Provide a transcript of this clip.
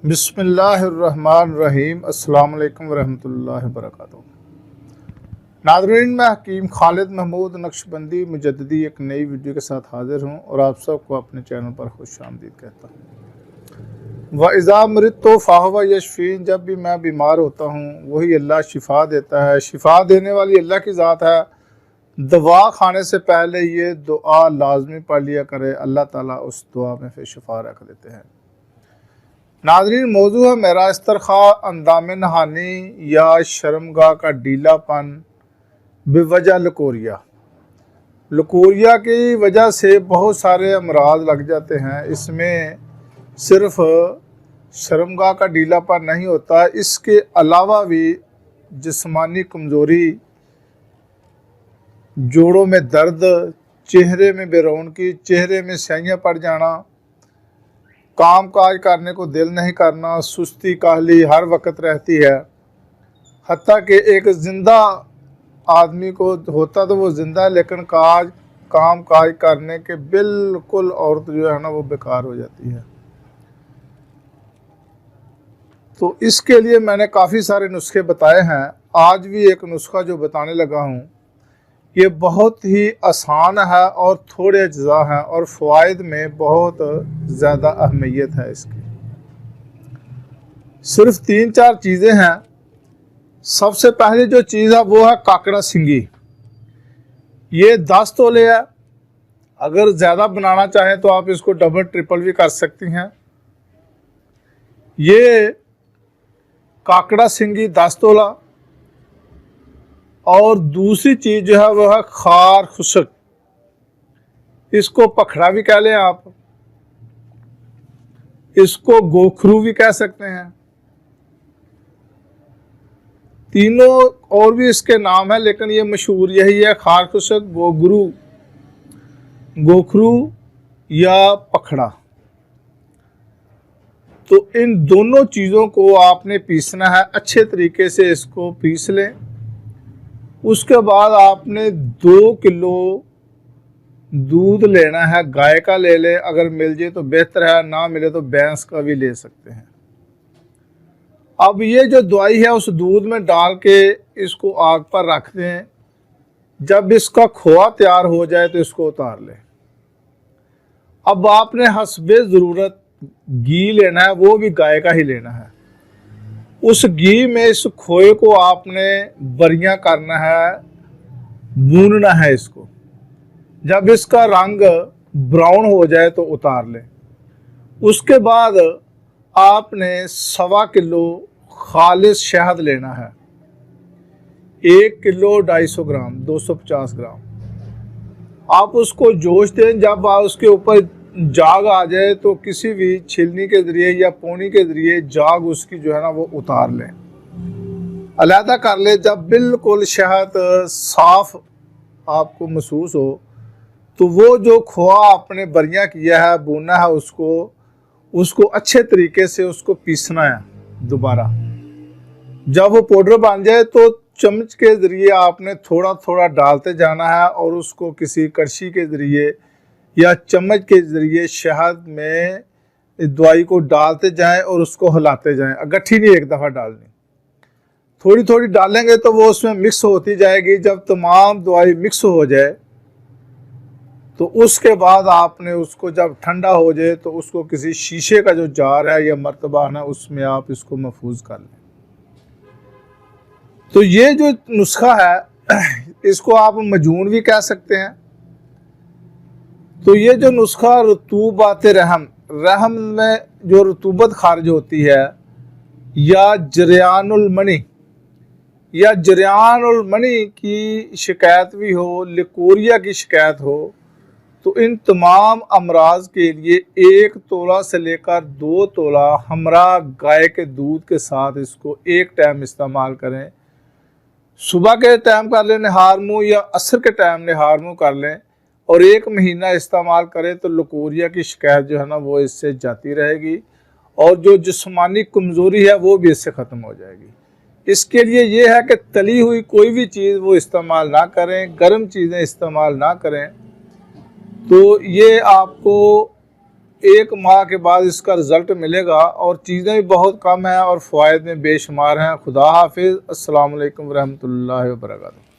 बिस्मिल्लाहिर्रहमानिर्रहीम। अस्सलाम वालेकुम वरहमतुल्लाहि वबरकातुहू। नाज़रीन, मैं हकीम खालिद महमूद नक्शबंदी मुजद्दिदी एक नई वीडियो के साथ हाज़िर हूँ और आप सबको अपने चैनल पर खुशामदीद कहता हूँ। व इज़ा मरिदतु फ़हुव यशफ़ीन, जब भी मैं बीमार होता हूँ वही अल्लाह शिफ़ा देता है। शिफ़ा देने वाली अल्लाह की ज़ात है। दवा खाने से पहले ये दुआ लाजमी पढ़ लिया करे, अल्लाह ताला उस दुआ में फिर शिफ़ा रख देते हैं। नाज़रीन, मौजू है मेरा इस्तरखा अंदाम नहानी या शर्मगाह का ढीलापन बेवजह लकोरिया। लकोरिया की वजह से बहुत सारे अमराज लग जाते हैं। इसमें सिर्फ शर्मगाह का ढीलापन नहीं होता, इसके अलावा भी जिस्मानी कमज़ोरी, जोड़ों में दर्द, चेहरे में बेरौनकी, चेहरे में स्याहियाँ पड़ जाना, काम काज करने को दिल नहीं करना, सुस्ती काहली हर वक्त रहती है। हत्ता कि एक ज़िंदा आदमी को होता तो वो ज़िंदा है, लेकिन काम काज करने के बिल्कुल औरत जो है ना वो बेकार हो जाती है। तो इसके लिए मैंने काफ़ी सारे नुस्खे बताए हैं। आज भी एक नुस्खा जो बताने लगा हूँ ये बहुत ही आसान है और थोड़े अज्जा हैं और फ़वाइद में बहुत ज़्यादा अहमियत है इसकी। सिर्फ 3-4 चीज़ें हैं। सबसे पहली जो चीज़ है वो है काकड़ा सिंगी। ये 10 तोले है। अगर ज़्यादा बनाना चाहें तो आप इसको डबल ट्रिपल भी कर सकती हैं। ये काकड़ा सिंगी 10 तोला। और दूसरी चीज़ जो है वह है खार खुशक। इसको पखड़ा भी कह लें आप, इसको गोखरू भी कह सकते हैं। तीनों और भी इसके नाम है, लेकिन ये मशहूर यही है, खार खुशक, गोखरू या पखड़ा। तो इन दोनों चीज़ों को आपने पीसना है। अच्छे तरीके से इसको पीस लें। उसके बाद आपने 2 किलो दूध लेना है। गाय का ले लें, अगर मिल जाए तो बेहतर है, ना मिले तो भैंस का भी ले सकते हैं। अब ये जो दवाई है उस दूध में डाल के इसको आग पर रख दें। जब इसका खोआ तैयार हो जाए तो इसको उतार लें। अब आपने हस्बे ज़रूरत घी लेना है, वो भी गाय का ही लेना है। उस घी में इस खोए को आपने बरियां करना है, भूनना है इसको। जब इसका रंग ब्राउन हो जाए तो उतार लें। उसके बाद आपने 1.25 किलो खालिस शहद लेना है। 1 किलो 250 ग्राम, 250 ग्राम। आप उसको जोश दें। जब आप उसके ऊपर जाग आ जाए तो किसी भी छिलनी के ज़रिए या पोनी के ज़रिए जाग उसकी जो है ना वो उतार लें, अलहदा कर लें। जब बिल्कुल शहद साफ आपको महसूस हो तो वो जो खोआ आपने बरियां किया है, भूना है, उसको अच्छे तरीके से उसको पीसना है दोबारा। जब वो पाउडर बन जाए तो चम्मच के ज़रिए आपने थोड़ा थोड़ा डालते जाना है और उसको किसी कड़छी के ज़रिए या चम्मच के ज़रिए शहद में दवाई को डालते जाएं और उसको हिलाते जाएं। इकट्ठी नहीं एक दफ़ा डालनी, थोड़ी थोड़ी डालेंगे तो वो उसमें मिक्स होती जाएगी। जब तमाम दवाई मिक्स हो जाए तो उसके बाद आपने उसको, जब ठंडा हो जाए तो उसको किसी शीशे का जो जार है या मर्तबान है उसमें आप इसको महफूज कर लें। तो ये जो नुस्खा है इसको आप मजून भी कह सकते हैं। तो ये जो नुस्खा रतूबात रहम में जो रतूबत खारिज होती है, या जरियानुल मनी की शिकायत भी हो, लिकोरिया की शिकायत हो, तो इन तमाम अमराज के लिए 1 तोला से लेकर 2 तोला हमरा गाय के दूध के साथ इसको एक टाइम इस्तेमाल करें। सुबह के टाइम कर लें नहार मुँह, या असर के टाइम नहार मुँह कर लें, और 1 महीना इस्तेमाल करें तो लकोरिया की शिकायत जो है ना वो इससे जाती रहेगी और जो जिस्मानी कमज़ोरी है वो भी इससे ख़त्म हो जाएगी। इसके लिए ये है कि तली हुई कोई भी चीज़ वो इस्तेमाल ना करें, गर्म चीज़ें इस्तेमाल ना करें। तो ये आपको 1 माह के बाद इसका रिज़ल्ट मिलेगा और चीज़ें भी बहुत कम हैं और फ़वाइद में बेशुमार हैं। खुदा हाफिज़। अस्सलाम वालेकुम रहमतुल्लाहि व बरकातहू।